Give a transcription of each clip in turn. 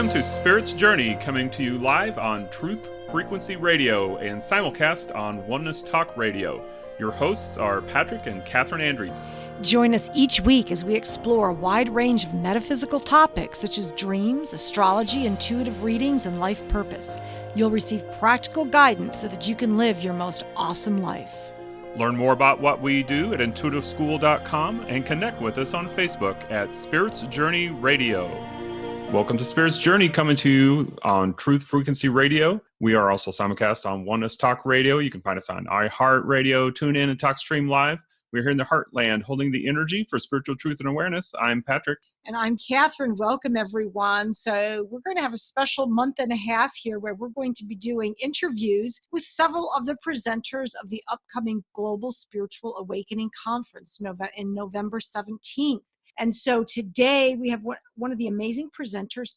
Welcome to Spirit's Journey, coming to you live on Truth Frequency Radio and simulcast on Oneness Talk Radio. Your hosts are Patrick and Catherine Andrews. Join us each week as we explore a wide range of metaphysical topics such as dreams, astrology, intuitive readings, and life purpose. You'll receive practical guidance so that you can live your most awesome life. Learn more about what we do at intuitiveschool.com and connect with us on Facebook at Spirit's Journey Radio. Welcome to Spirit's Journey, coming to you on Truth Frequency Radio. We are also simulcast on Oneness Talk Radio. You can find us on iHeartRadio, TuneIn, and TalkStream Live. We're here in the Heartland, holding the energy for spiritual truth and awareness. I'm Patrick. And I'm Catherine. Welcome, everyone. So we're going to have a special month and a half here where we're going to be doing interviews with several of the presenters of the upcoming Global Spiritual Awakening Conference in November 17th. And so today we have one of the amazing presenters,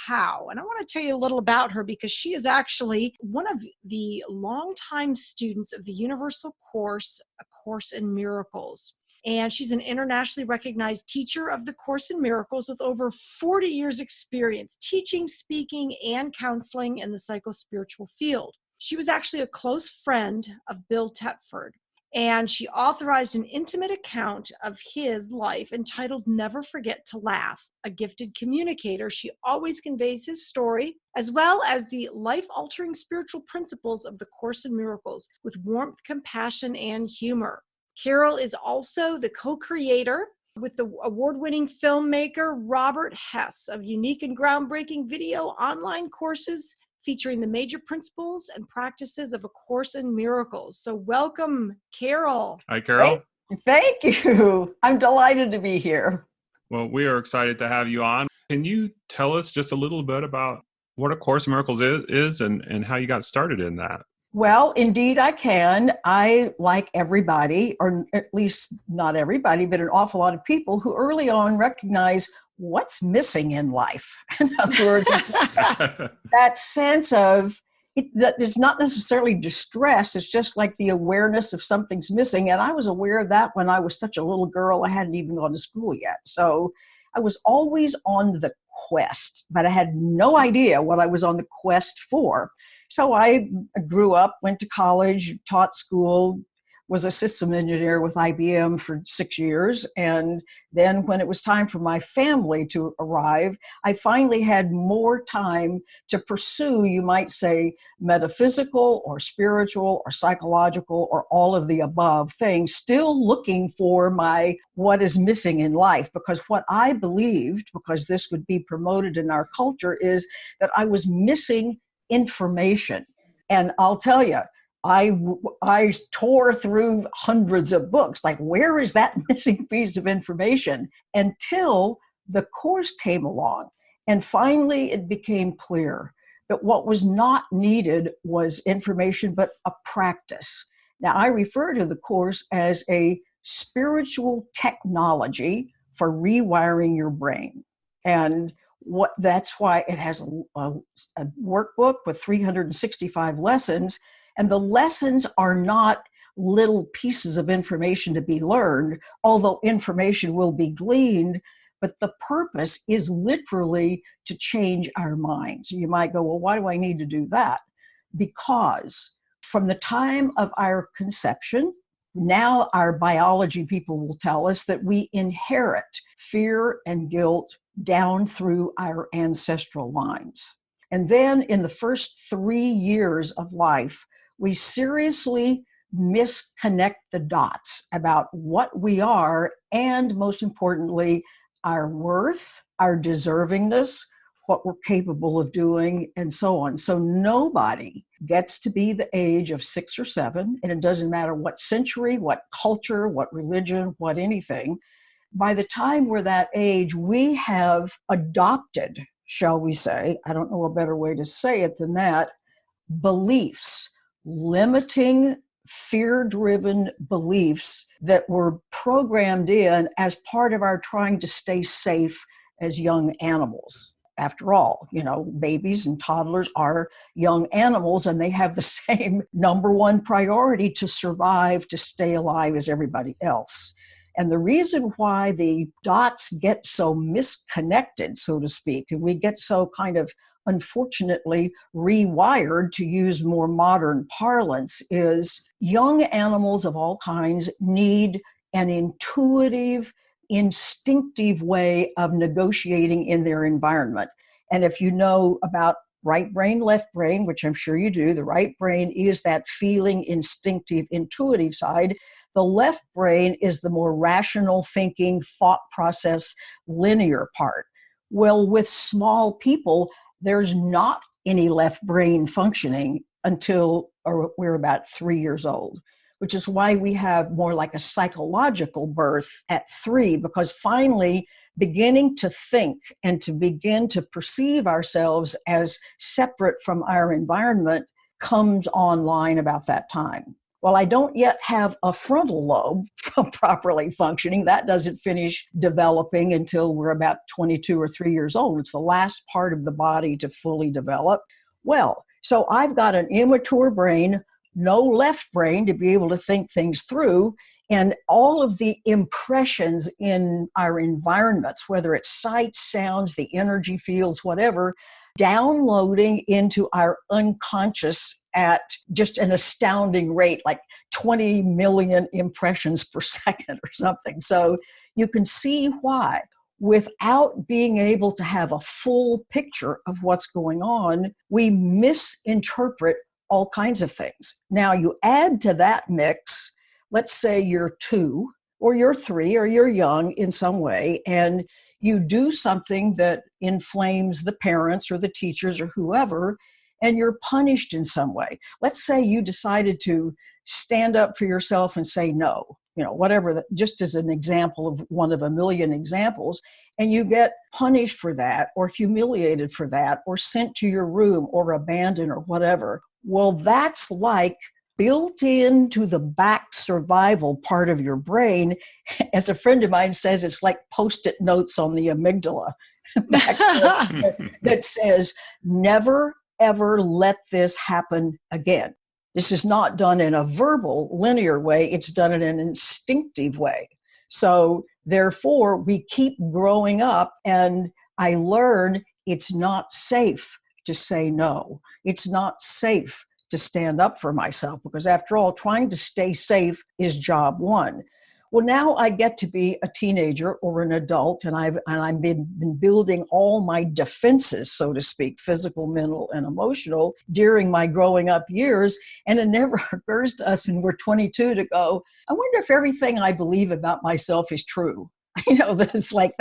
Howe. And I want to tell you a little about her because she is actually one of the longtime students of the Universal Course, A Course in Miracles. And she's an internationally recognized teacher of the Course in Miracles with over 40 years experience teaching, speaking, and counseling in the psycho-spiritual field. She was actually a close friend of Bill Thetford. And she authorized an intimate account of his life entitled Never Forget to Laugh. A gifted communicator, she always conveys his story, as well as the life-altering spiritual principles of the Course in Miracles with warmth, compassion, and humor. Carol is also the co-creator with the award-winning filmmaker Robert Hess of unique and groundbreaking video online courses featuring the major principles and practices of A Course in Miracles. So welcome, Carol. Hi, Carol. Thank you. I'm delighted to be here. Well, we are excited to have you on. Can you tell us just a little bit about what A Course in Miracles is and how you got started in that? Well, indeed I can. I, like everybody, or at least not everybody, but an awful lot of people who early on recognize what's missing in life. In other words, that sense of, it's not necessarily distress, it's just like the awareness of something's missing. And I was aware of that when I was such a little girl. I hadn't even gone to school yet. So I was always on the quest, but I had no idea what I was on the quest for. So I grew up, went to college, taught school, was a system engineer with IBM for 6 years. And then when it was time for my family to arrive, I finally had more time to pursue, you might say, metaphysical or spiritual or psychological or all of the above things, still looking for my what is missing in life. Because what I believed, because this would be promoted in our culture, is that I was missing information. And I'll tell you, I tore through hundreds of books, like where is that missing piece of information? Until the Course came along. And finally it became clear that what was not needed was information, but a practice. Now I refer to the Course as a spiritual technology for rewiring your brain. And that's why it has a workbook with 365 lessons. And the lessons are not little pieces of information to be learned, although information will be gleaned, but the purpose is literally to change our minds. You might go, well, why do I need to do that? Because from the time of our conception, now our biology people will tell us that we inherit fear and guilt down through our ancestral lines. And then in the first 3 years of life, we seriously misconnect the dots about what we are and, most importantly, our worth, our deservingness, what we're capable of doing, and so on. So nobody gets to be the age of 6 or 7, and it doesn't matter what century, what culture, what religion, what anything. By the time we're that age, we have adopted, shall we say, I don't know a better way to say it than that, beliefs, limiting, fear-driven beliefs that were programmed in as part of our trying to stay safe as young animals. After all, babies and toddlers are young animals, and they have the same number one priority to survive, to stay alive as everybody else. And the reason why the dots get so misconnected, so to speak, and we get so kind of unfortunately rewired, to use more modern parlance, is young animals of all kinds need an intuitive, instinctive way of negotiating in their environment. And if you know about right brain, left brain, which I'm sure you do, the right brain is that feeling, instinctive, intuitive side. The left brain is the more rational thinking, thought process, linear part. Well, with small people, there's not any left brain functioning until we're about 3 years old, which is why we have more like a psychological birth at 3, because finally beginning to think and to begin to perceive ourselves as separate from our environment comes online about that time. Well, I don't yet have a frontal lobe properly functioning. That doesn't finish developing until we're about 22 or 3 years old. It's the last part of the body to fully develop. Well, so I've got an immature brain, no left brain to be able to think things through, and all of the impressions in our environments, whether it's sights, sounds, the energy fields, whatever, downloading into our unconscious at just an astounding rate, like 20 million impressions per second or something. So you can see why, without being able to have a full picture of what's going on, we misinterpret all kinds of things. Now you add to that mix, let's say you're 2 or you're 3 or you're young in some way, and you do something that inflames the parents or the teachers or whoever, and you're punished in some way. Let's say you decided to stand up for yourself and say no, whatever, just as an example of one of a million examples, and you get punished for that or humiliated for that or sent to your room or abandoned or whatever. Well, that's like built into the back survival part of your brain. As a friend of mine says, it's like Post-it notes on the amygdala that says, never, ever let this happen again. This is not done in a verbal, linear way. It's done in an instinctive way. So therefore, we keep growing up, and I learn it's not safe to say no. It's not safe to stand up for myself, because after all, trying to stay safe is job one. Well, now I get to be a teenager or an adult, and I've been building all my defenses, so to speak, physical, mental, and emotional, during my growing up years. And it never occurs to us when we're 22 to go, I wonder if everything I believe about myself is true. That it's like,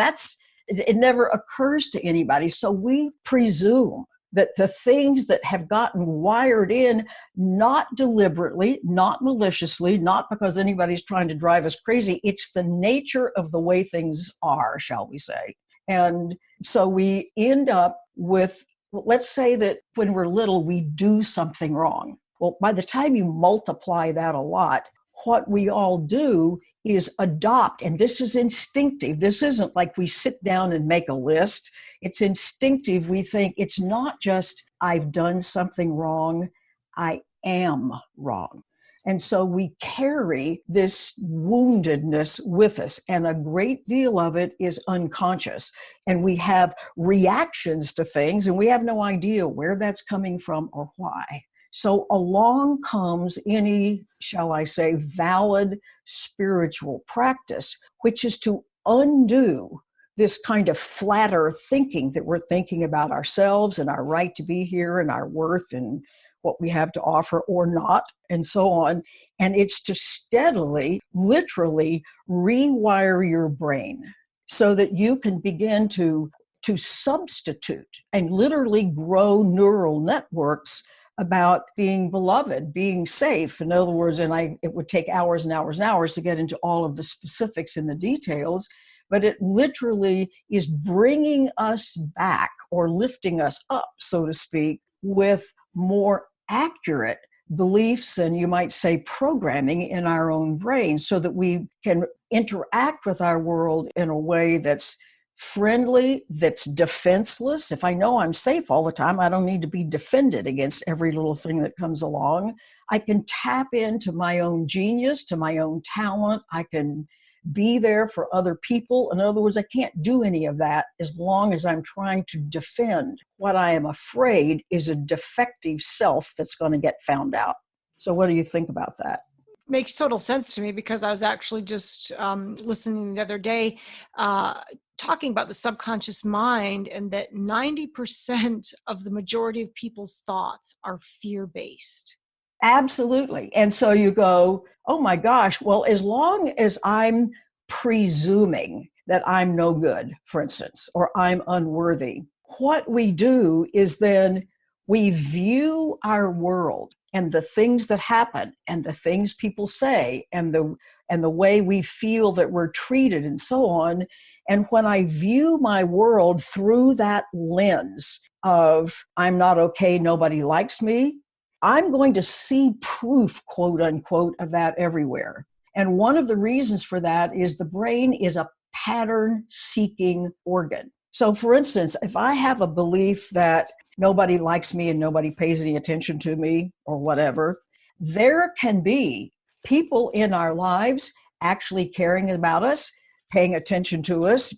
it never occurs to anybody. So we presume that the things that have gotten wired in, not deliberately, not maliciously, not because anybody's trying to drive us crazy, it's the nature of the way things are, shall we say. And so we end up with, let's say that when we're little, we do something wrong. Well, by the time you multiply that a lot, what we all do is adopt, and this is instinctive. This isn't like we sit down and make a list. It's instinctive. We think it's not just, I've done something wrong, I am wrong. And so we carry this woundedness with us, and a great deal of it is unconscious. And we have reactions to things, and we have no idea where that's coming from or why. So along comes any, shall I say, valid spiritual practice, which is to undo this kind of flatter thinking that we're thinking about ourselves and our right to be here and our worth and what we have to offer or not, and so on. And it's to steadily, literally rewire your brain so that you can begin to substitute and literally grow neural networks about being beloved, being safe. In other words, it would take hours and hours and hours to get into all of the specifics and the details, but it literally is bringing us back or lifting us up, so to speak, with more accurate beliefs and, you might say, programming in our own brain, so that we can interact with our world in a way that's friendly, that's defenseless. If I know I'm safe all the time, I don't need to be defended against every little thing that comes along. I can tap into my own genius, to my own talent. I can be there for other people. In other words, I can't do any of that as long as I'm trying to defend what I am afraid is a defective self that's going to get found out. So what do you think about that? Makes total sense to me, because I was actually just listening the other day, talking about the subconscious mind, and that 90% of the majority of people's thoughts are fear-based. Absolutely. And so you go, oh my gosh, well, as long as I'm presuming that I'm no good, for instance, or I'm unworthy, what we do is then we view our world and the things that happen and the things people say and the way we feel that we're treated and so on. And when I view my world through that lens of I'm not okay, nobody likes me, I'm going to see proof, quote unquote, of that everywhere. And one of the reasons for that is the brain is a pattern seeking organ. So for instance, if I have a belief that nobody likes me and nobody pays any attention to me or whatever, there can be people in our lives actually caring about us, paying attention to us,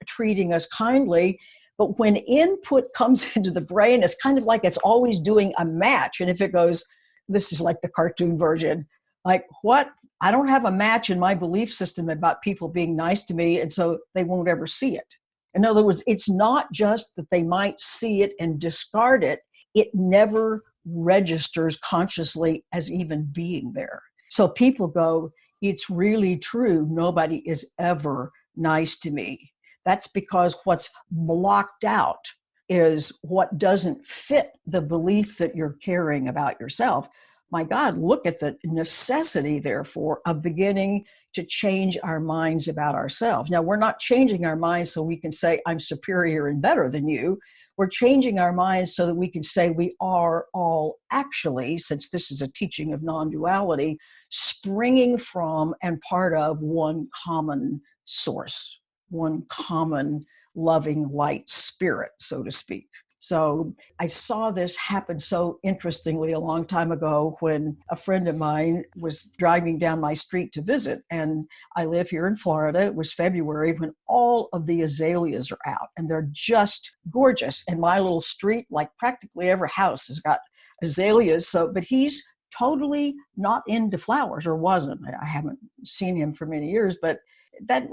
treating us kindly. But when input comes into the brain, it's kind of like it's always doing a match. And if it goes, this is like the cartoon version, like what? I don't have a match in my belief system about people being nice to me, and so they won't ever see it. In other words, it's not just that they might see it and discard it. It never registers consciously as even being there. So people go, it's really true. Nobody is ever nice to me. That's because what's blocked out is what doesn't fit the belief that you're carrying about yourself. My God, look at the necessity, therefore, of beginning to change our minds about ourselves. Now, we're not changing our minds so we can say, I'm superior and better than you. We're changing our minds so that we can say we are all actually, since this is a teaching of non-duality, springing from and part of one common source, one common loving light spirit, so to speak. So I saw this happen so interestingly a long time ago when a friend of mine was driving down my street to visit. And I live here in Florida. It was February when all of the azaleas are out and they're just gorgeous. And my little street, like practically every house has got azaleas. But he's totally not into flowers, or wasn't. I haven't seen him for many years, but that,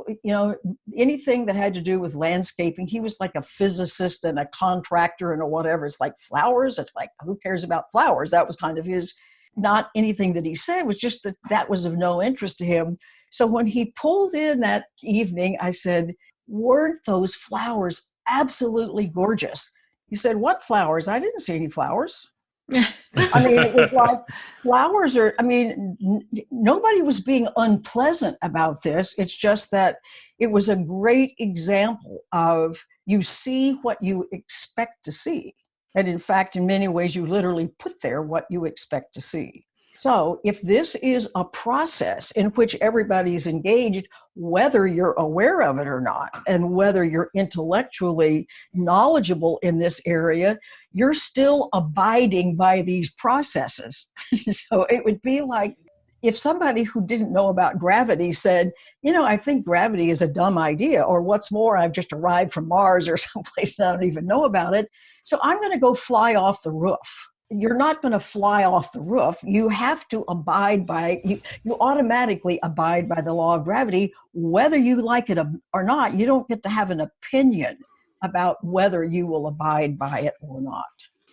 anything that had to do with landscaping, he was like a physicist and a contractor and a whatever. It's like flowers. It's like, who cares about flowers? That was kind of his, not anything that he said, was just that was of no interest to him. So when he pulled in that evening, I said, weren't those flowers absolutely gorgeous? He said, what flowers? I didn't see any flowers. I mean, it was like flowers are, nobody was being unpleasant about this. It's just that it was a great example of you see what you expect to see. And in fact, in many ways, you literally put there what you expect to see. So if this is a process in which everybody is engaged, whether you're aware of it or not, and whether you're intellectually knowledgeable in this area, you're still abiding by these processes. So it would be like if somebody who didn't know about gravity said, I think gravity is a dumb idea, or what's more, I've just arrived from Mars or someplace I don't even know about it, so I'm going to go fly off the roof. You're not going to fly off the roof. You have to abide by, you automatically abide by the law of gravity, whether you like it or not. You don't get to have an opinion about whether you will abide by it or not.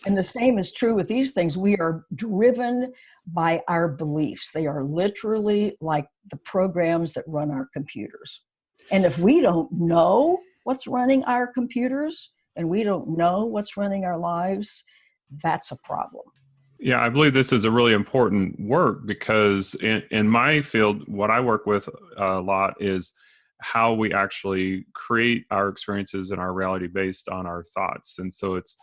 And the same is true with these things. We are driven by our beliefs. They are literally like the programs that run our computers. And if we don't know what's running our computers and we don't know what's running our lives, that's a problem. Yeah, I believe this is a really important work because in my field, what I work with a lot is how we actually create our experiences and our reality based on our thoughts. And so it's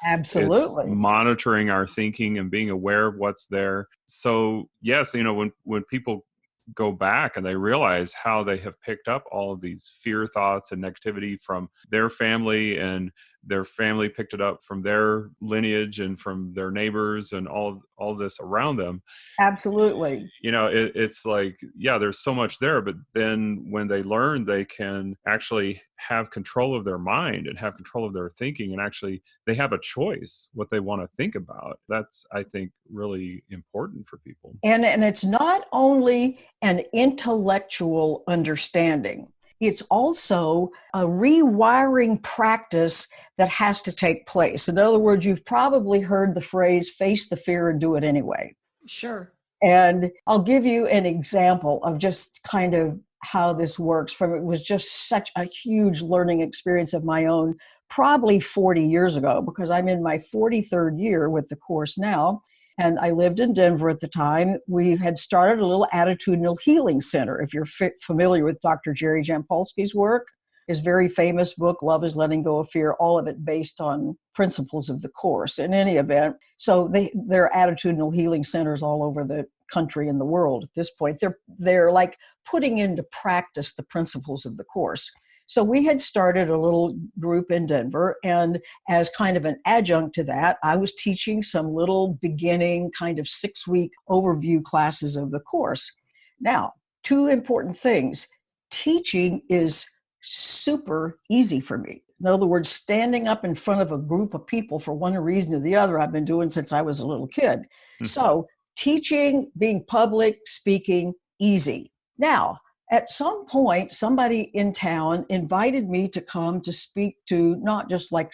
monitoring our thinking and being aware of what's there. So yes, when people go back and they realize how they have picked up all of these fear thoughts and negativity from their family and their family picked it up from their lineage and from their neighbors and all this around them. Absolutely. It's like, yeah, there's so much there, but then when they learn, they can actually have control of their mind and have control of their thinking, and actually they have a choice what they want to think about. That's, I think, really important for people. And it's not only an intellectual understanding, it's also a rewiring practice that has to take place. In other words, you've probably heard the phrase, face the fear and do it anyway. Sure. And I'll give you an example of just kind of how this works. It was just such a huge learning experience of my own, probably 40 years ago, because I'm in my 43rd year with the course now. And I lived in Denver at the time. We had started a little attitudinal healing center. If you're familiar with Dr. Jerry Jampolsky's work, his very famous book, Love is Letting Go of Fear, all of it based on principles of the course. In any event, so there are attitudinal healing centers all over the country and the world at this point. They're like putting into practice the principles of the course. So we had started a little group in Denver, and as kind of an adjunct to that, I was teaching some little beginning kind of 6-week overview classes of the course. Now, 2 important things. Teaching is super easy for me. In other words, standing up in front of a group of people for one reason or the other, I've been doing since I was a little kid. Mm-hmm. So teaching, being public, speaking, easy. Now, at some point, somebody in town invited me to come to speak to, not just like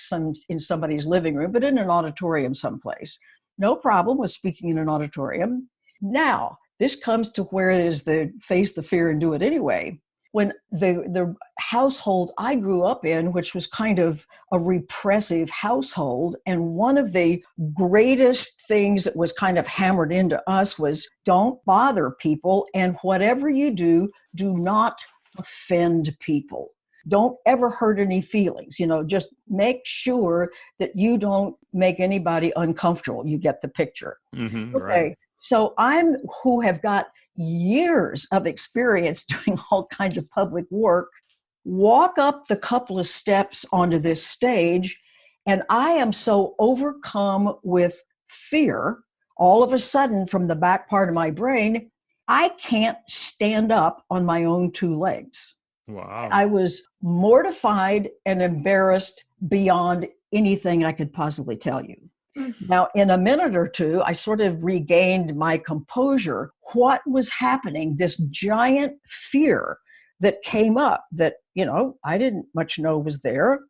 in somebody's living room, but in an auditorium someplace. No problem with speaking in an auditorium. Now, this comes to where there's the face the fear and do it anyway. When the household I grew up in, which was kind of a repressive household, and one of the greatest things that was kind of hammered into us was don't bother people, and whatever you do, do not offend people. Don't ever hurt any feelings. Just make sure that you don't make anybody uncomfortable. You get the picture. Mm-hmm, okay. Right. So who have got years of experience doing all kinds of public work, walk up the couple of steps onto this stage, and I am so overcome with fear, all of a sudden from the back part of my brain, I can't stand up on my own 2 legs. Wow. I was mortified and embarrassed beyond anything I could possibly tell you. Now, in a minute or 2, I sort of regained my composure. What was happening? This giant fear that came up that, I didn't much know was there,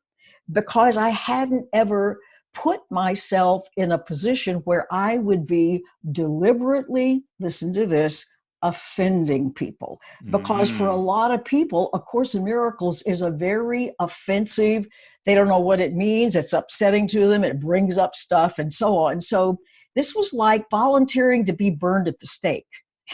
because I hadn't ever put myself in a position where I would be deliberately, listen to this, offending people. Because for a lot of people, A Course in Miracles is a very offensive, they don't know what it means, it's upsetting to them, it brings up stuff and so on. So this was like volunteering to be burned at the stake.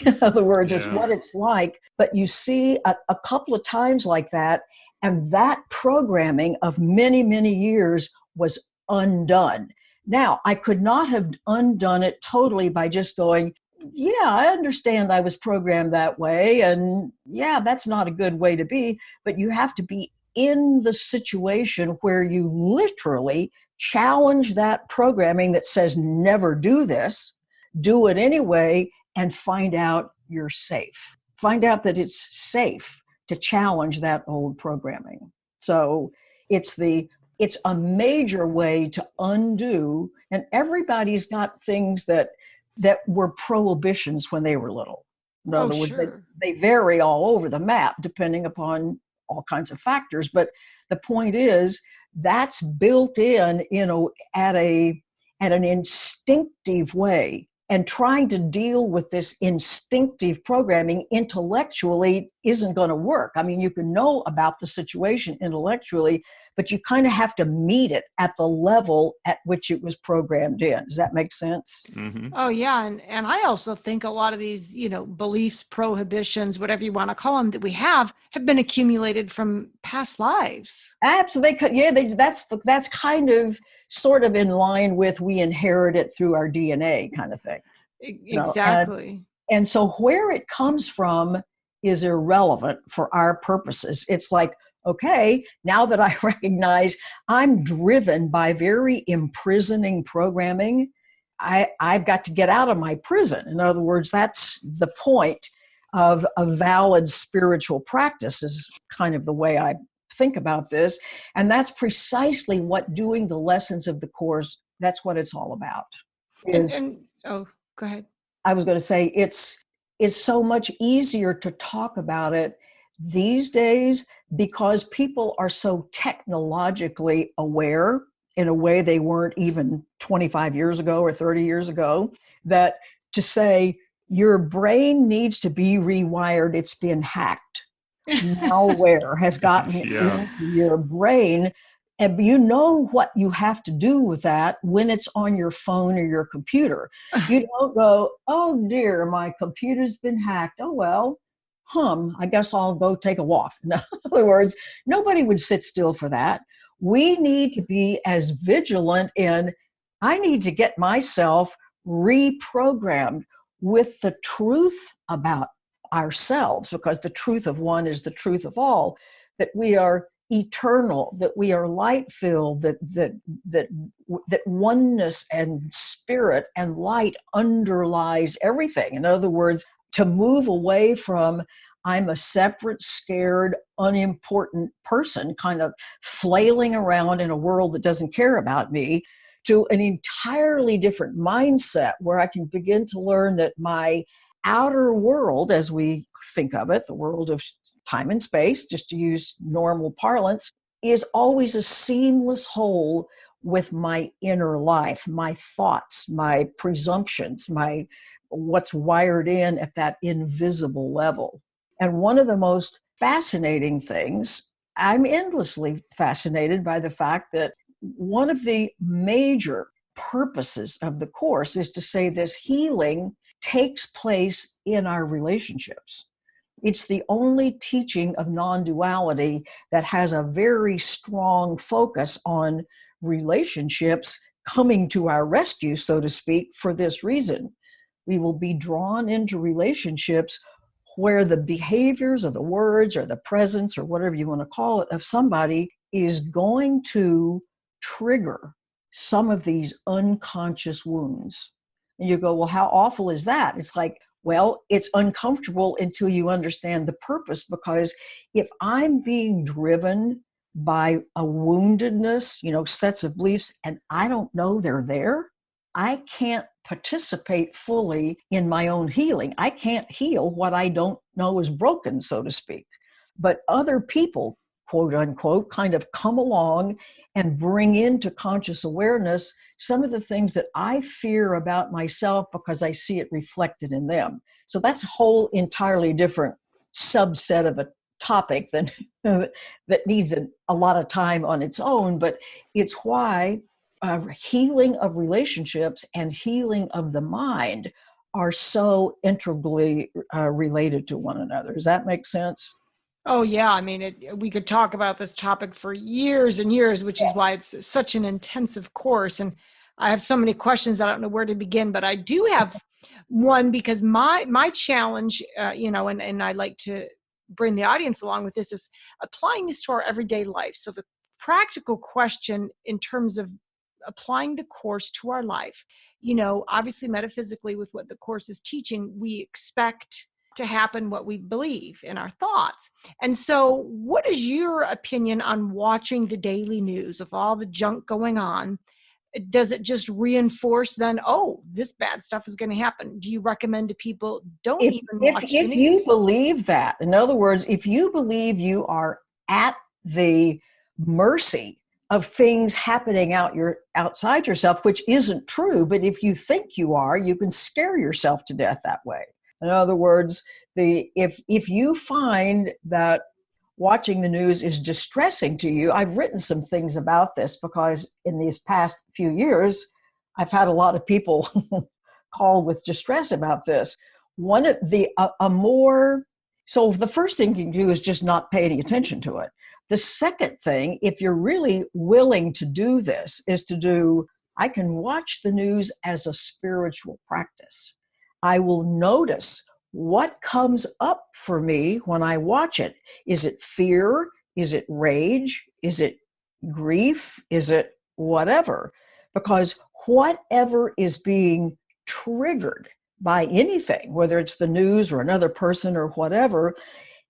In other words, It's what it's like. But you see a couple of times like that, and that programming of many, many years was undone. Now, I could not have undone it totally by just going, yeah, I understand I was programmed that way, and yeah, that's not a good way to be, but you have to be in the situation where you literally challenge that programming that says never do this, do it anyway, and find out you're safe. Find out that it's safe to challenge that old programming. So it's a major way to undo, and everybody's got things that were prohibitions when they were little. In other words, they vary all over the map depending upon all kinds of factors. But the point is, that's built in, at an instinctive way. And trying to deal with this instinctive programming intellectually isn't going to work. I mean, you can know about the situation intellectually, but you kind of have to meet it at the level at which it was programmed in. Does that make sense? Mm-hmm. Oh, yeah. And I also think a lot of these, beliefs, prohibitions, whatever you want to call them, that we have been accumulated from past lives. Absolutely. Yeah, that's kind of sort of in line with we inherit it through our DNA kind of thing. Exactly. And so where it comes from is irrelevant for our purposes. It's like, okay, now that I recognize I'm driven by very imprisoning programming, I've got to get out of my prison. In other words, that's the point of a valid spiritual practice, is kind of the way I think about this. And that's precisely what doing the lessons of the Course, that's what it's all about. Oh, go ahead. I was going to say it's so much easier to talk about it these days because people are so technologically aware in a way they weren't even 25 years ago or 30 years ago, that to say your brain needs to be rewired, it's been hacked. Malware has gotten into your brain, and you know what you have to do with that when it's on your phone or your computer. You don't go, oh dear, my computer's been hacked. Oh, well, I guess I'll go take a walk. In other words, nobody would sit still for that. We need to be as vigilant in, I need to get myself reprogrammed with the truth about ourselves, because the truth of one is the truth of all, that we are eternal, that we are light-filled, that oneness and spirit and light underlies everything. In other words, to move away from I'm a separate, scared, unimportant person kind of flailing around in a world that doesn't care about me, to an entirely different mindset where I can begin to learn that my outer world, as we think of it, the world of time and space, just to use normal parlance, is always a seamless whole with my inner life, my thoughts, my presumptions, my what's wired in at that invisible level. And one of the most fascinating things, I'm endlessly fascinated by the fact that one of the major purposes of the Course is to say this healing takes place in our relationships. It's the only teaching of non-duality that has a very strong focus on relationships coming to our rescue, so to speak, for this reason. We will be drawn into relationships where the behaviors or the words or the presence or whatever you want to call it of somebody is going to trigger some of these unconscious wounds. And you go, well, how awful is that? It's like, well, it's uncomfortable until you understand the purpose, because if I'm being driven by a woundedness, sets of beliefs, and I don't know they're there, I can't participate fully in my own healing. I can't heal what I don't know is broken, so to speak. But other people, quote unquote, kind of come along and bring into conscious awareness some of the things that I fear about myself because I see it reflected in them. So that's a whole entirely different subset of a topic that needs a lot of time on its own, but it's why healing of relationships and healing of the mind are so integrally related to one another. Does that make sense? Oh, yeah. I mean, we could talk about this topic for years and years, which is why it's such an intensive course. And I have so many questions. I don't know where to begin, but I do have one, because my challenge, and I like to bring the audience along with this, is applying this to our everyday life. So the practical question in terms of applying the course to our life, obviously metaphysically with what the course is teaching, we expect to happen what we believe in our thoughts. And so what is your opinion on watching the daily news with all the junk going on? Does it just reinforce then, oh, this bad stuff is going to happen? Do you recommend to people don't even watch the news? If you believe that, in other words, if you believe you are at the mercy of things happening outside yourself, which isn't true, but if you think you are, you can scare yourself to death that way. In other words, if you find that watching the news is distressing to you, I've written some things about this because in these past few years, I've had a lot of people call with distress about this. So the first thing you can do is just not pay any attention to it. The second thing, if you're really willing to do this, is I can watch the news as a spiritual practice. I will notice what comes up for me when I watch it. Is it fear? Is it rage? Is it grief? Is it whatever? Because whatever is being triggered by anything, whether it's the news or another person or whatever,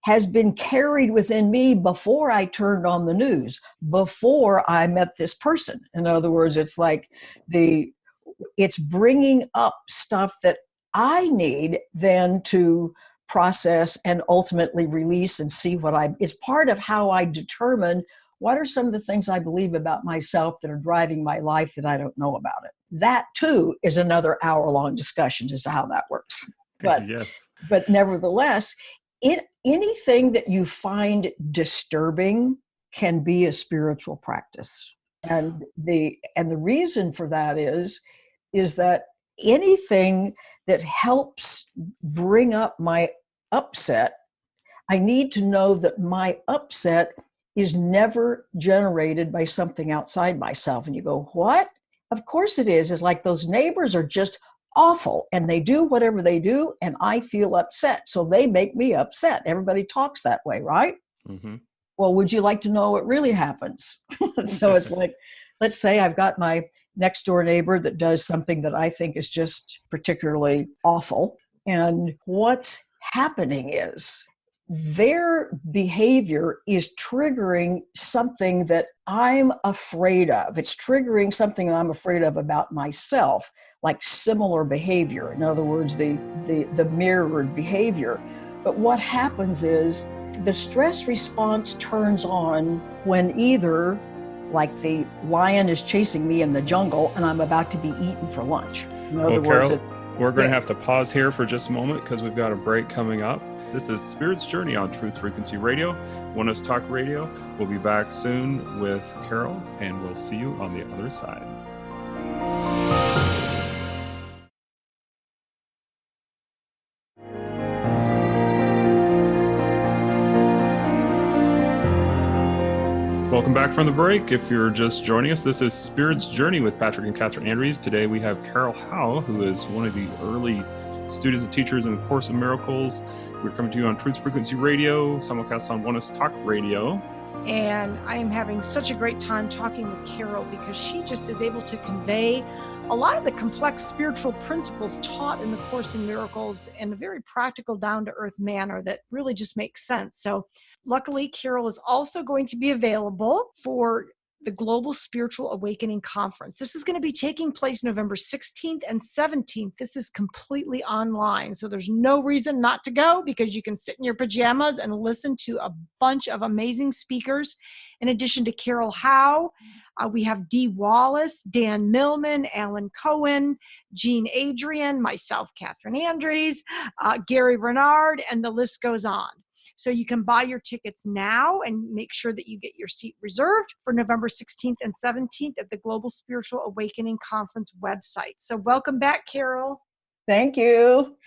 has been carried within me before I turned on the news, before I met this person. In other words, it's like it's bringing up stuff that I need then to process and ultimately release and see it's part of how I determine what are some of the things I believe about myself that are driving my life that I don't know about it. That too is another hour-long discussion as to how that works. But, yes. but nevertheless, anything that you find disturbing can be a spiritual practice. And the reason for that is that anything that helps bring up my upset, I need to know that my upset is never generated by something outside myself. And you go, what? Of course it is. It's like those neighbors are just awful and they do whatever they do and I feel upset. So they make me upset. Everybody talks that way, right? Mm-hmm. Well, would you like to know what really happens? So it's like, let's say I've got my next door neighbor that does something that I think is just particularly awful. And what's happening is their behavior is triggering something that I'm afraid of. It's triggering something I'm afraid of about myself, like similar behavior. In other words, the mirrored behavior. But what happens is the stress response turns on when either like the lion is chasing me in the jungle and I'm about to be eaten for lunch. In other words, Carol, we're going to have to pause here for just a moment because we've got a break coming up. This is Spirit's Journey on Truth Frequency Radio, Want Us Talk Radio. We'll be back soon with Carol, and we'll see you on the other side. Welcome back from the break. If you're just joining us, this is Spirit's Journey with Patrick and Catherine Andrews. Today we have Carol Howe, who is one of the early students and teachers in the Course in Miracles. We're coming to you on Truth Frequency Radio, simulcast on Want Us Talk Radio. And I am having such a great time talking with Carol because she just is able to convey a lot of the complex spiritual principles taught in the Course in Miracles in a very practical, down-to-earth manner that really just makes sense. So luckily, Carol is also going to be available for the Global Spiritual Awakening Conference. This is going to be taking place November 16th and 17th. This is completely online, so there's no reason not to go because you can sit in your pajamas and listen to a bunch of amazing speakers. In addition to Carol Howe, we have Dee Wallace, Dan Millman, Alan Cohen, Jean Adrian, myself, Catherine Andrews, Gary Renard, and the list goes on. So you can buy your tickets now and make sure that you get your seat reserved for November 16th and 17th at the Global Spiritual Awakening Conference website. So welcome back, Carol. Thank you.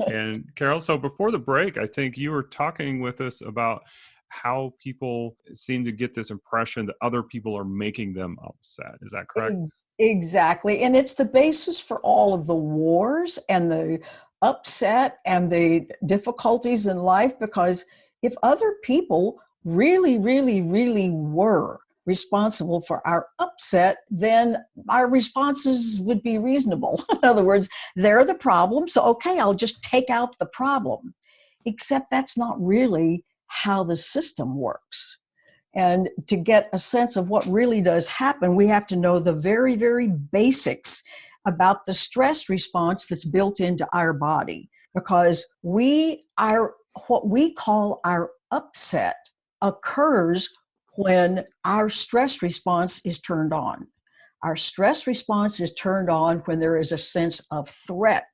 And Carol, so before the break, I think you were talking with us about how people seem to get this impression that other people are making them upset. Is that correct? Exactly. And it's the basis for all of the wars and the upset and the difficulties in life, because if other people really, really, really were responsible for our upset, then our responses would be reasonable. In other words, they're the problem, so okay, I'll just take out the problem. Except that's not really how the system works. And to get a sense of what really does happen, we have to know the very, very basics about the stress response that's built into our body, because what we call our upset occurs when our stress response is turned on. Our stress response is turned on when there is a sense of threat,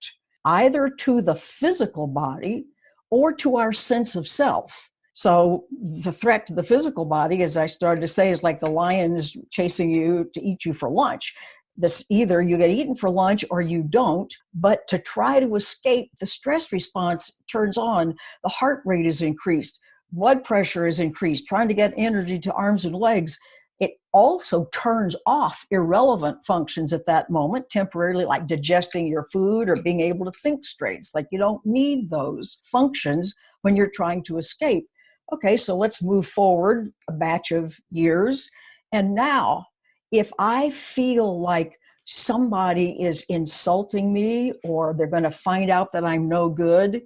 either to the physical body or to our sense of self. So the threat to the physical body, as I started to say, is like the lion is chasing you to eat you for lunch. This either you get eaten for lunch or you don't, but to try to escape, the stress response turns on, the heart rate is increased, blood pressure is increased, trying to get energy to arms and legs. It also turns off irrelevant functions at that moment, temporarily, like digesting your food or being able to think straight. It's like you don't need those functions when you're trying to escape. Okay, so let's move forward a batch of years. And now, if I feel like somebody is insulting me or they're going to find out that I'm no good,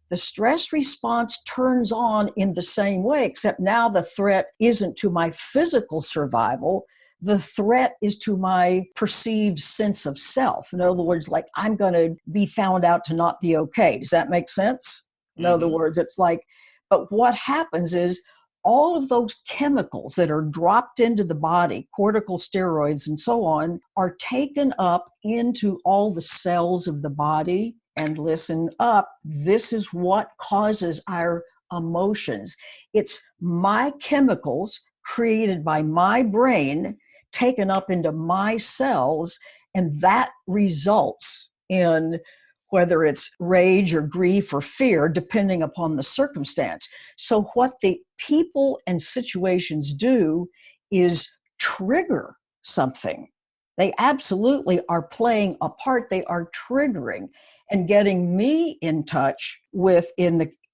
the stress response turns on in the same way, except now the threat isn't to my physical survival. The threat is to my perceived sense of self. In other words, like I'm going to be found out to not be okay. Does that make sense? In other words, it's like, but what happens is all of those chemicals that are dropped into the body, corticosteroids and so on, are taken up into all the cells of the body. And listen up, this is what causes our emotions. It's my chemicals created by my brain taken up into my cells, and that results in whether it's rage or grief or fear, depending upon the circumstance. So what the people and situations do is trigger something. They absolutely are playing a part. They are triggering and getting me in touch with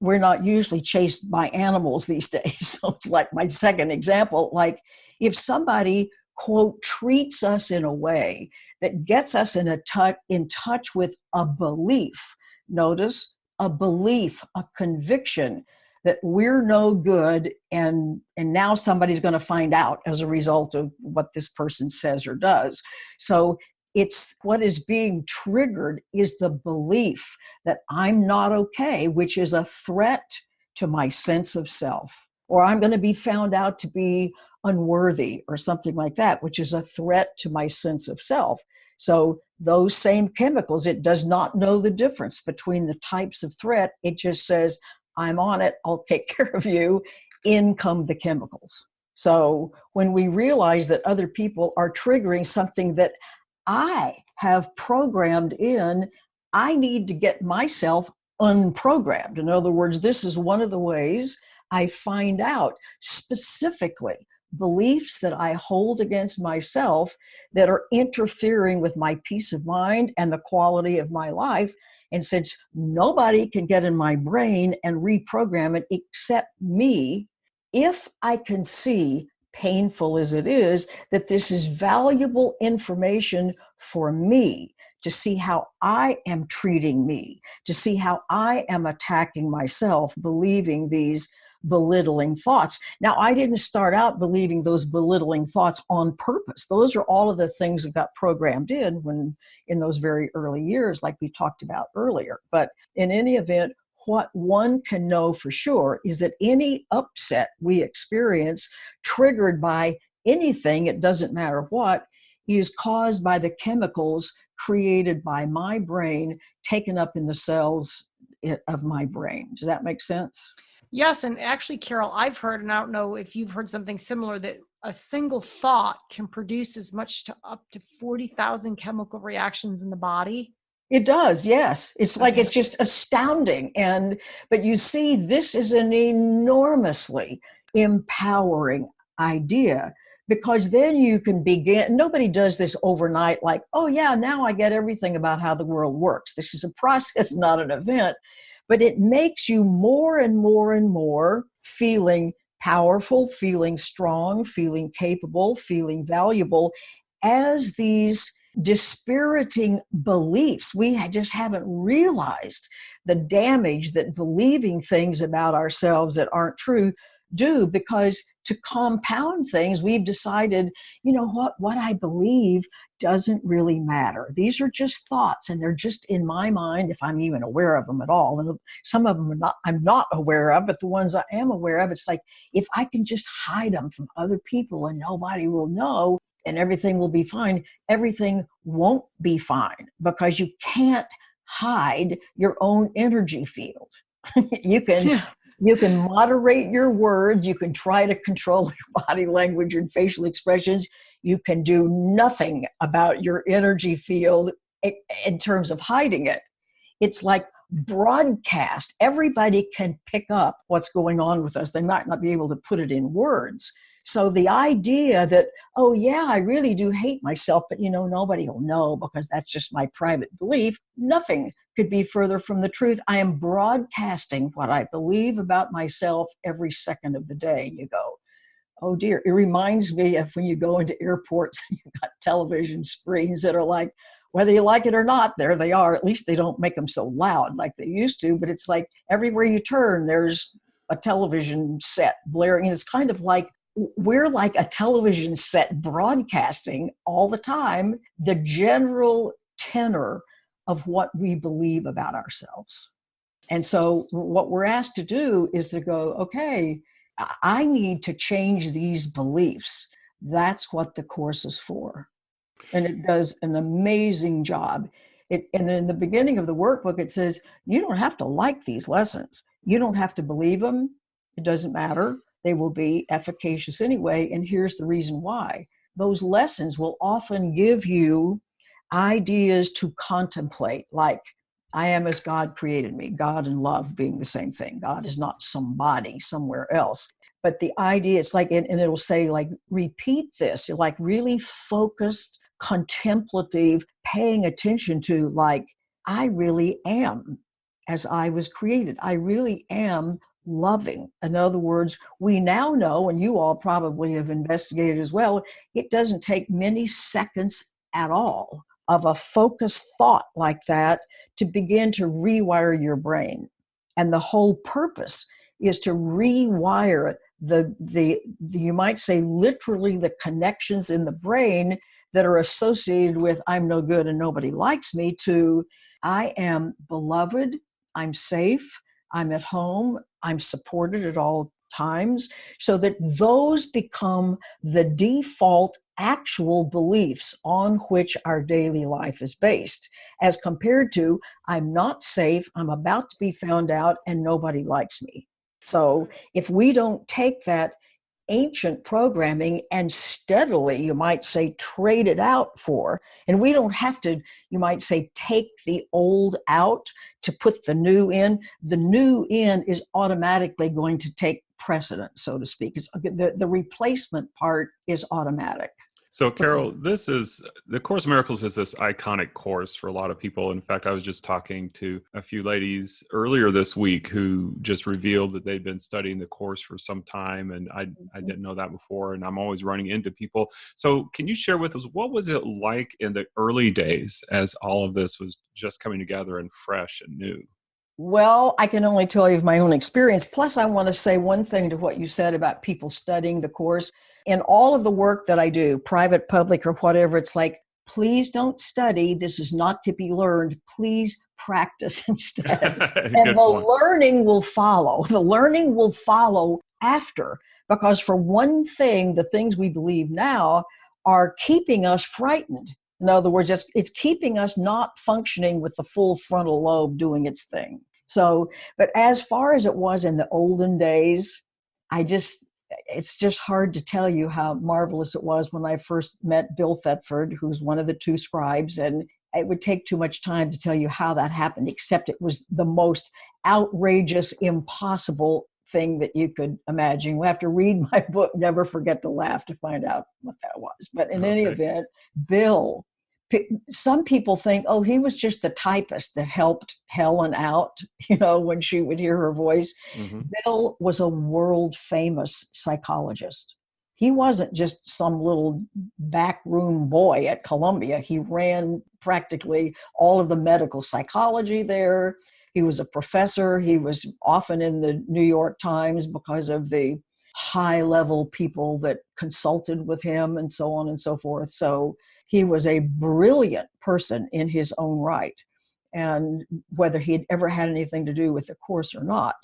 we're not usually chased by animals these days. So it's like my second example, like if somebody, quote, treats us in a way that gets us in touch with a belief, notice a belief, a conviction that we're no good, and now somebody's going to find out as a result of what this person says or does. So it's what is being triggered is the belief that I'm not okay, which is a threat to my sense of self, or I'm going to be found out to be unworthy or something like that, which is a threat to my sense of self. So those same chemicals, it does not know the difference between the types of threat. It just says, I'm on it, I'll take care of you. In come the chemicals. So when we realize that other people are triggering something that I have programmed in, I need to get myself unprogrammed. In other words, this is one of the ways I find out specifically beliefs that I hold against myself that are interfering with my peace of mind and the quality of my life. And since nobody can get in my brain and reprogram it except me, if I can see, painful as it is, that this is valuable information for me to see how I am treating me, to see how I am attacking myself, believing these belittling thoughts. Now, I didn't start out believing those belittling thoughts on purpose. Those are all of the things that got programmed in those very early years, like we talked about earlier. But in any event, what one can know for sure is that any upset we experience triggered by anything, it doesn't matter what, is caused by the chemicals created by my brain, taken up in the cells of my brain. Does that make sense? Yes, and actually, Carol, I've heard, and I don't know if you've heard something similar, that a single thought can produce as much to up to 40,000 chemical reactions in the body. It does, yes. It's like, it's just astounding. But you see, this is an enormously empowering idea, because then you can begin. Nobody does this overnight, like, oh yeah, now I get everything about how the world works. This is a process, not an event. But it makes you more and more and more feeling powerful, feeling strong, feeling capable, feeling valuable as these dispiriting beliefs. We just haven't realized the damage that believing things about ourselves that aren't true do, because to compound things, we've decided, you know what I believe doesn't really matter. These are just thoughts, and they're just in my mind, if I'm even aware of them at all. And some of them I'm not aware of, but the ones I am aware of, it's like, if I can just hide them from other people and nobody will know, and everything will be fine. Everything won't be fine, because you can't hide your own energy field. You can moderate your words. You can try to control your body language and facial expressions. You can do nothing about your energy field in terms of hiding it. It's like broadcast. Everybody can pick up what's going on with us. They might not be able to put it in words. So the idea that, oh yeah, I really do hate myself, but nobody will know because that's just my private belief. Nothing could be further from the truth. I am broadcasting what I believe about myself every second of the day. And you go, oh dear. It reminds me of when you go into airports, you've got television screens that are like, whether you like it or not, there they are. At least they don't make them so loud like they used to, but it's like everywhere you turn, there's a television set blaring. And it's kind of like, we're like a television set broadcasting all the time, the general tenor of what we believe about ourselves. And so what we're asked to do is to go, okay, I need to change these beliefs. That's what the course is for. And it does an amazing job. And in the beginning of the workbook, it says, you don't have to like these lessons. You don't have to believe them. It doesn't matter. They will be efficacious anyway. And here's the reason why. Those lessons will often give you ideas to contemplate, like, I am as God created me, God and love being the same thing. God is not somebody somewhere else. But the idea, it's like, and it'll say, like, repeat this. You're like really focused, contemplative, paying attention to, like, I really am as I was created. I really am loving. In other words, we now know, and you all probably have investigated as well, it doesn't take many seconds at all of a focused thought like that to begin to rewire your brain. And the whole purpose is to rewire the you might say literally the connections in the brain that are associated with I'm no good and nobody likes me, to I am beloved, I'm safe, I'm at home, I'm supported at all times, so that those become the default actual beliefs on which our daily life is based, as compared to I'm not safe, I'm about to be found out, and nobody likes me. So if we don't take that ancient programming and steadily, you might say, trade it out for, and we don't have to, you might say, take the old out to put the new in is automatically going to take precedent, so to speak. It's, the replacement part is automatic. So, Carol, this is the Course in Miracles is this iconic course for a lot of people. In fact, I was just talking to a few ladies earlier this week who just revealed that they'd been studying the course for some time, and I didn't know that before, and I'm always running into people. So can you share with us, what was it like in the early days as all of this was just coming together and fresh and new? Well, I can only tell you of my own experience. Plus, I want to say one thing to what you said about people studying the course. In all of the work that I do, private, public, or whatever, it's like, please don't study. This is not to be learned. Please practice instead. And the learning will follow. The learning will follow after. Because for one thing, the things we believe now are keeping us frightened. In other words, it's keeping us not functioning with the full frontal lobe doing its thing. So, but as far as it was in the olden days, it's just hard to tell you how marvelous it was when I first met Bill Thetford, who's one of the two scribes. And it would take too much time to tell you how that happened, except it was the most outrageous, impossible thing that you could imagine. You'll have to read my book, Never Forget to Laugh, to find out what that was. But in any event, Bill, some people think, oh, he was just the typist that helped Helen out, when she would hear her voice. Mm-hmm. Bill was a world famous psychologist. He wasn't just some little backroom boy at Columbia. He ran practically all of the medical psychology there. He was a professor. He was often in the New York Times because of the high-level people that consulted with him and so on and so forth. So he was a brilliant person in his own right, and whether he'd ever had anything to do with the course or not.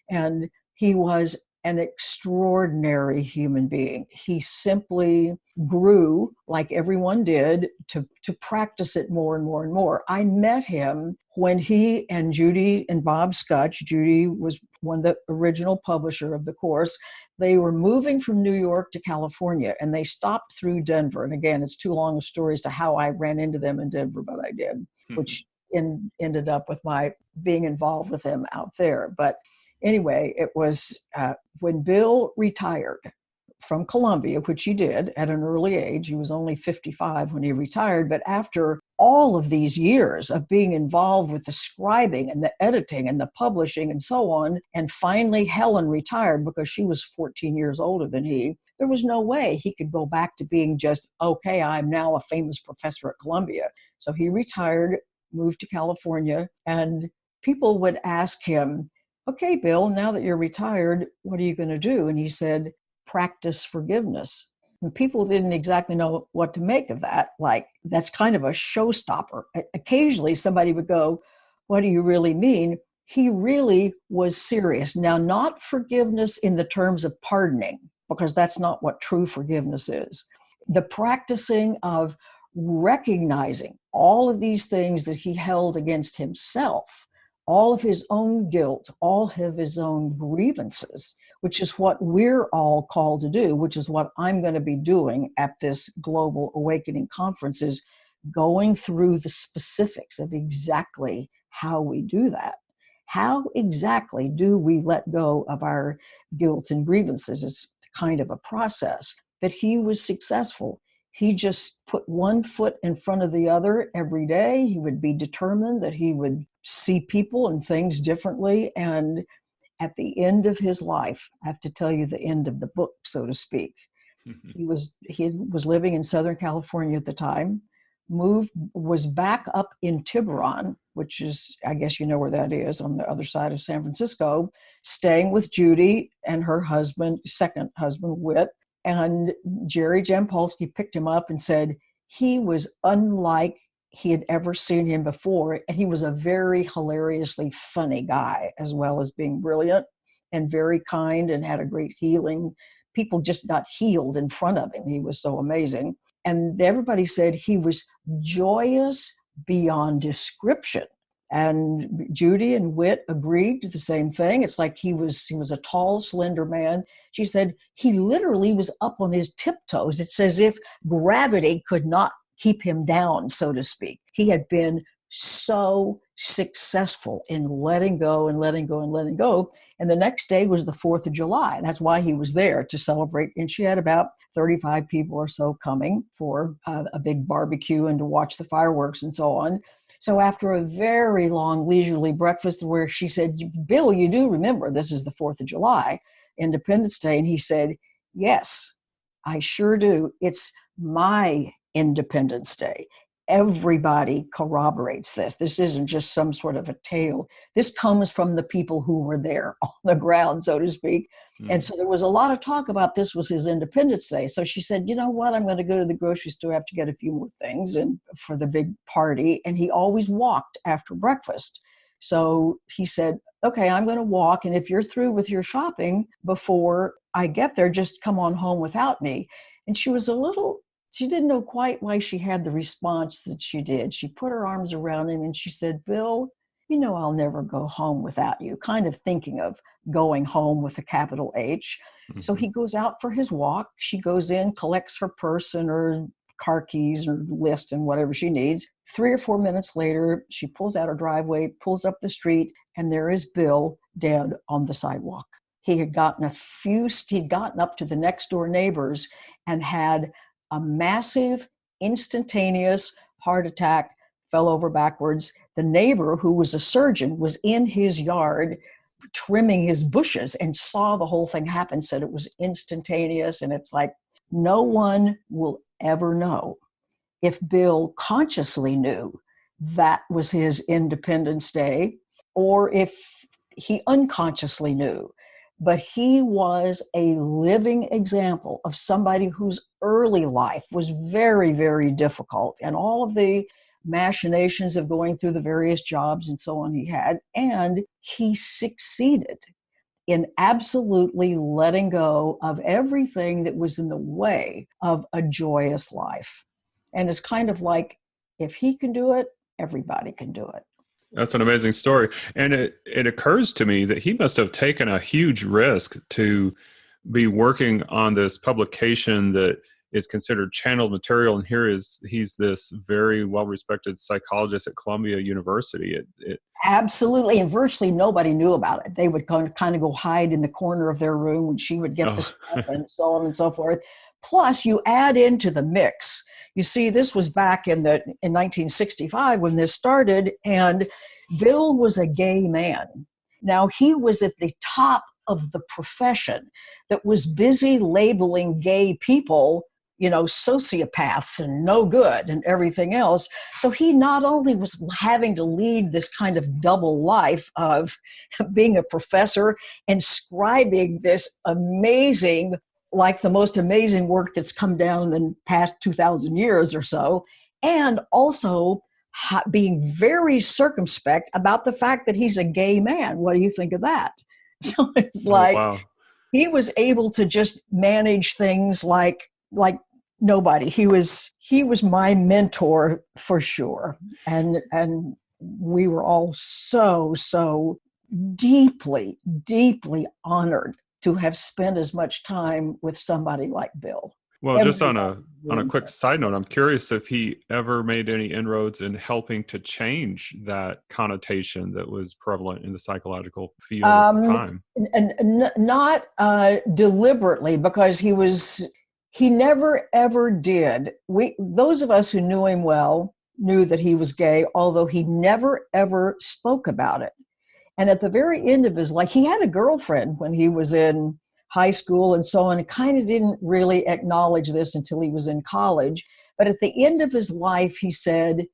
And he was an extraordinary human being. He simply grew, like everyone did, to practice it more and more and more. I met him when he and Judy and Bob Scutch, Judy was one of the original publisher of the course, they were moving from New York to California, and they stopped through Denver. And again, it's too long a story as to how I ran into them in Denver, but I did, which ended up with my being involved with them out there. But anyway, it was when Bill retired from Columbia, which he did at an early age. He was only 55 when he retired, but after all of these years of being involved with the scribing and the editing and the publishing and so on, and finally Helen retired because she was 14 years older than he, there was no way he could go back to being just, okay, I'm now a famous professor at Columbia. So he retired, moved to California, and people would ask him, okay, Bill, now that you're retired, what are you going to do? And he said, practice forgiveness. And people didn't exactly know what to make of that. Like, that's kind of a showstopper. Occasionally somebody would go, what do you really mean? He really was serious. Now, not forgiveness in the terms of pardoning, because that's not what true forgiveness is. The practicing of recognizing all of these things that he held against himself, all of his own guilt, all of his own grievances, which is what we're all called to do, which is what I'm going to be doing at this Global Awakening Conference, is going through the specifics of exactly how we do that. How exactly do we let go of our guilt and grievances? It's kind of a process. But he was successful. He just put one foot in front of the other every day. He would be determined that he would see people and things differently. And at the end of his life, I have to tell you the end of the book, so to speak. He was living in Southern California at the time, was back up in Tiburon, which is, I guess you know where that is, on the other side of San Francisco, staying with Judy and her husband, second husband, Whit. And Jerry Jampolsky picked him up and said he was unlike he had ever seen him before. And he was a very hilariously funny guy, as well as being brilliant and very kind, and had a great healing. People just got healed in front of him. He was so amazing. And everybody said he was joyous beyond description. And Judy and Whit agreed to the same thing. It's like he was a tall, slender man. She said he literally was up on his tiptoes. It's as if gravity could not keep him down, so to speak. He had been so successful in letting go and letting go and letting go. And the next day was the 4th of July. And that's why he was there, to celebrate. And she had about 35 people or so coming for a big barbecue and to watch the fireworks and so on. So after a very long leisurely breakfast where she said, Bill, you do remember this is the 4th of July, Independence Day? And he said, yes, I sure do. It's my Independence Day. Everybody corroborates this. This isn't just some sort of a tale. This comes from the people who were there on the ground, so to speak. And so there was a lot of talk about this was his Independence Day. So she said, you know what, I'm going to go to the grocery store. I have to get a few more things and for the big party. And he always walked after breakfast. So he said, okay, I'm going to walk. And if you're through with your shopping before I get there, just come on home without me. And she didn't know quite why she had the response that she did. She put her arms around him and she said, Bill, you know, I'll never go home without you, kind of thinking of going home with a capital H. Mm-hmm. So he goes out for his walk. She goes in, collects her purse and her car keys or list and whatever she needs. 3 or 4 minutes later, she pulls out her driveway, pulls up the street, and there is Bill dead on the sidewalk. He had gotten he'd gotten up to the next door neighbors and had a massive, instantaneous heart attack, fell over backwards. The neighbor, who was a surgeon, was in his yard trimming his bushes and saw the whole thing happen, said it was instantaneous. And it's like, no one will ever know if Bill consciously knew that was his Independence Day or if he unconsciously knew. But he was a living example of somebody whose early life was very, very difficult, and all of the machinations of going through the various jobs and so on he had. And he succeeded in absolutely letting go of everything that was in the way of a joyous life. And it's kind of like, if he can do it, everybody can do it. That's an amazing story. And it occurs to me that he must have taken a huge risk to be working on this publication that is considered channeled material. And he's this very well-respected psychologist at Columbia University. Absolutely. And virtually nobody knew about it. They would kind of go hide in the corner of their room when she would get the Oh. stuff and so on and so forth. Plus, you add into the mix. You see, this was back in 1965 when this started, and Bill was a gay man. Now, he was at the top of the profession that was busy labeling gay people, sociopaths and no good and everything else. So he not only was having to lead this kind of double life of being a professor and scribing this amazing, like the most amazing work that's come down in the past 2,000 years or so, and also being very circumspect about the fact that he's a gay man. What do you think of that? So it's like, wow. he was able to just manage things like nobody. He was my mentor for sure. And we were all so deeply, deeply honored to have spent as much time with somebody like Bill. Well, just on a quick side note, I'm curious if he ever made any inroads in helping to change that connotation that was prevalent in the psychological field at the time. And not deliberately, because he never ever did. Those of us who knew him well knew that he was gay, although he never ever spoke about it. And at the very end of his life, he had a girlfriend when he was in high school and so on, and kind of didn't really acknowledge this until he was in college. But at the end of his life, he said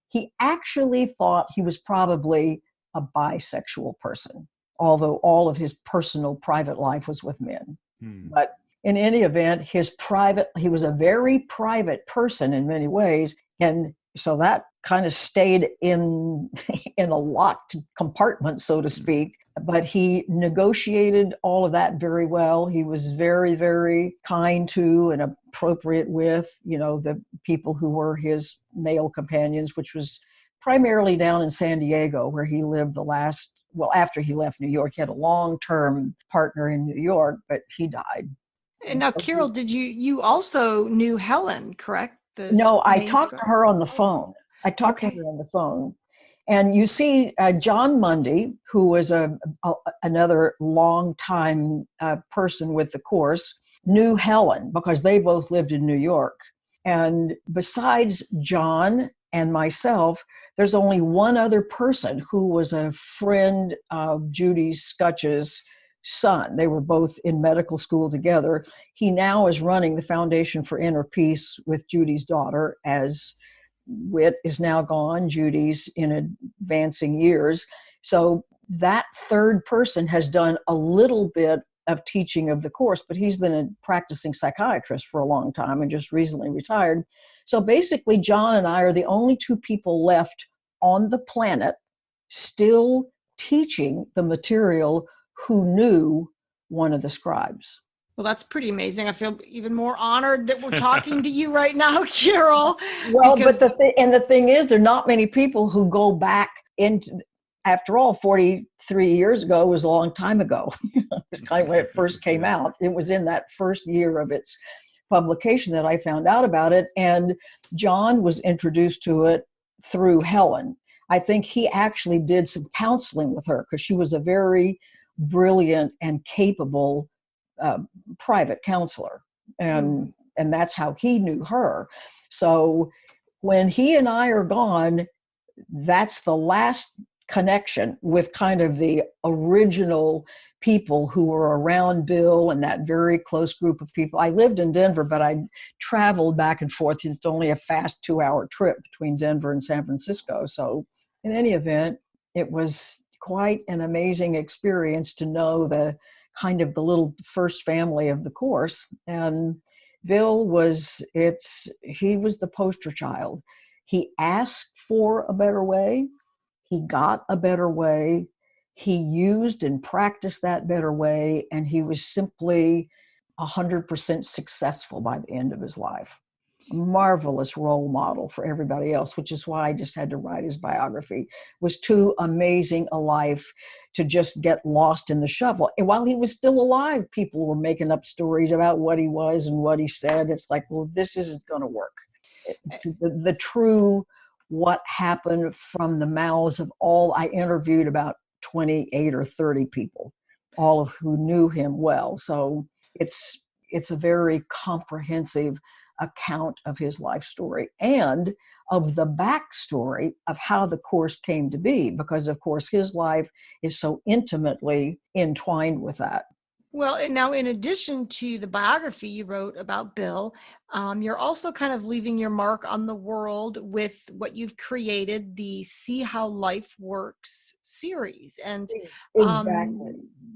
he actually thought he was probably a bisexual person, although all of his personal private life was with men. But in any event, he was a very private person in many ways. And so that kind of stayed in a locked compartment, so to speak. But he negotiated all of that very well. He was very, very kind to and appropriate with, the people who were his male companions, which was primarily down in San Diego, where he lived after he left New York. He had a long-term partner in New York, but he died. And now, Carol, you also knew Helen, correct? No, I talked to her on the phone. To her on the phone. And you see, John Mundy, who was another long-time person with the course, knew Helen because they both lived in New York. And besides John and myself, there's only one other person who was a friend of Judy Scutch's son. They were both in medical school together. He now is running the Foundation for Inner Peace with Judy's daughter, as Whit is now gone. Judy's in advancing years. So that third person has done a little bit of teaching of the course, but he's been a practicing psychiatrist for a long time and just recently retired. So basically, John and I are the only two people left on the planet still teaching the material who knew one of the scribes. Well, that's pretty amazing. I feel even more honored that we're talking to you right now, Carol. Well, but the thing is, there are not many people who go back into, after all, 43 years ago was a long time ago. It was kind of when it first came out. It was in that first year of its publication that I found out about it. And John was introduced to it through Helen. I think he actually did some counseling with her because she was a very brilliant and capable private counselor, and that's how he knew her. So when he and I are gone, that's the last connection with kind of the original people who were around Bill and that very close group of people. I lived in Denver, but I traveled back and forth. It's only a fast 2-hour trip between Denver and San Francisco. So in any event, it was quite an amazing experience to know the kind of the little first family of the course. And Bill he was the poster child. He asked for a better way. He got a better way. He used and practiced that better way. And he was simply 100% successful by the end of his life. A marvelous role model for everybody else, which is why I just had to write his biography. It was too amazing a life to just get lost in the shuffle. And while he was still alive, people were making up stories about what he was and what he said. It's like, well, this isn't going to work. The true what happened from the mouths of all. I interviewed about 28 or 30 people, all of who knew him well. So it's a very comprehensive account of his life story and of the backstory of how the course came to be, because of course his life is so intimately entwined with that. Well, and now in addition to the biography you wrote about Bill, you're also kind of leaving your mark on the world with what you've created, the See How Life Works series. And Exactly.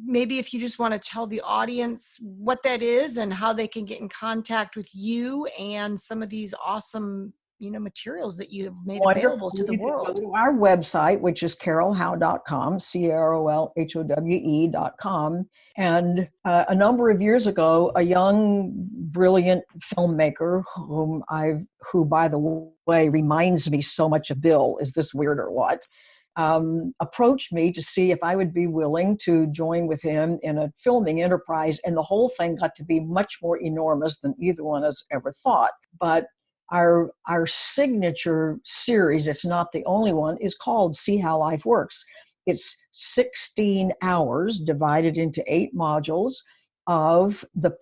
maybe if you just want to tell the audience what that is and how they can get in contact with you and some of these awesome materials that you have made available to the world. Go to our website, which is carolhowe.com, CarolHowe.com. And a number of years ago, a young, brilliant filmmaker who, by the way, reminds me so much of Bill. Is this weird or what? Approached me to see if I would be willing to join with him in a filming enterprise. And the whole thing got to be much more enormous than either one has ever thought. But our signature series, it's not the only one, is called See How Life Works. It's 16 hours divided into 8 modules of the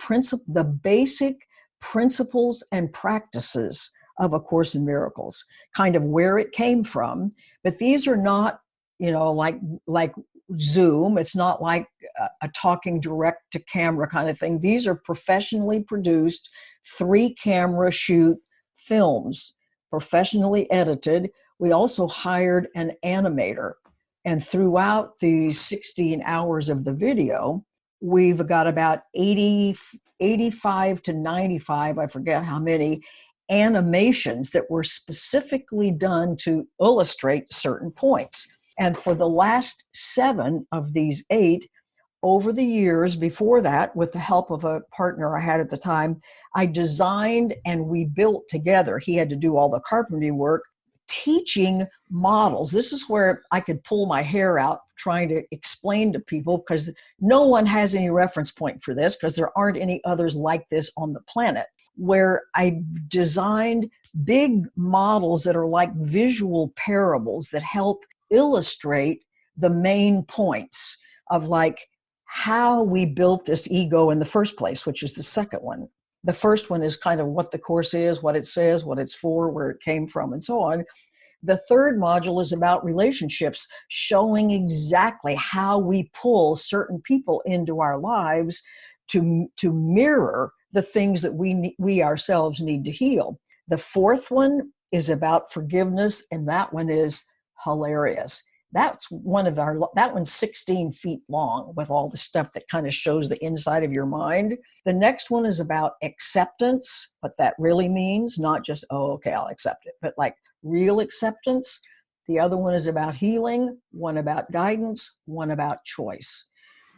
basic principles and practices of A Course in Miracles, kind of where it came from. But these are not, like Zoom. It's not like a talking direct to camera kind of thing. These are professionally produced 3-camera shoot films, professionally edited. We also hired an animator. And throughout the 16 hours of the video, we've got about 85 to 95, I forget how many, animations that were specifically done to illustrate certain points. And for the last 7 of these 8, over the years before that, with the help of a partner I had at the time, I designed and we built together. He had to do all the carpentry work, teaching models. This is where I could pull my hair out trying to explain to people, because no one has any reference point for this, because there aren't any others like this on the planet, where I designed big models that are like visual parables that help illustrate the main points of like how we built this ego in the first place, which is the second one. The first one is kind of what the course is, what it says, what it's for, where it came from, and so on. The third module is about relationships, showing exactly how we pull certain people into our lives to mirror the things that we ourselves need to heal. The fourth one is about forgiveness, and that one is hilarious. That one's 16 feet long with all the stuff that kind of shows the inside of your mind. The next one is about acceptance, what that really means, not just, oh, okay, I'll accept it, but like real acceptance. The other one is about healing, one about guidance, one about choice.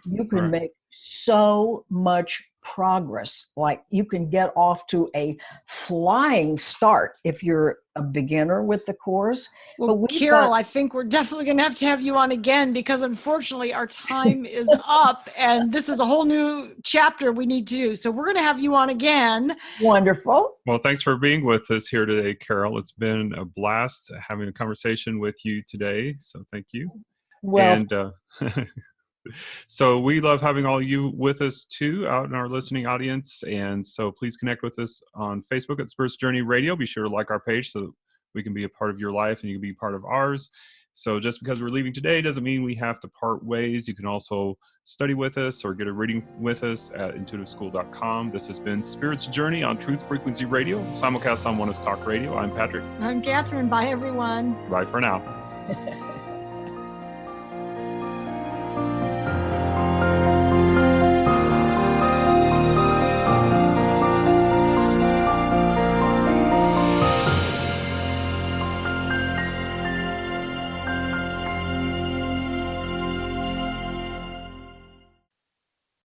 You can make so much progress. Like you can get off to a flying start if you're a beginner with the course. Well, Carol, I think we're definitely going to have you on again, because unfortunately our time is up and this is a whole new chapter we need to do. So we're going to have you on again. Wonderful. Well, thanks for being with us here today, Carol. It's been a blast having a conversation with you today. So thank you. Well, and so we love having all you with us too out in our listening audience. And so please connect with us on Facebook at Spirits Journey Radio. Be sure to like our page so that we can be a part of your life and you can be part of ours. So just because we're leaving today doesn't mean we have to part ways. You can also study with us or get a reading with us at intuitiveschool.com. This has been Spirits Journey on Truth Frequency Radio, simulcast on Oneness Talk Radio. I'm Patrick. I'm Catherine. Bye, everyone. Bye for now.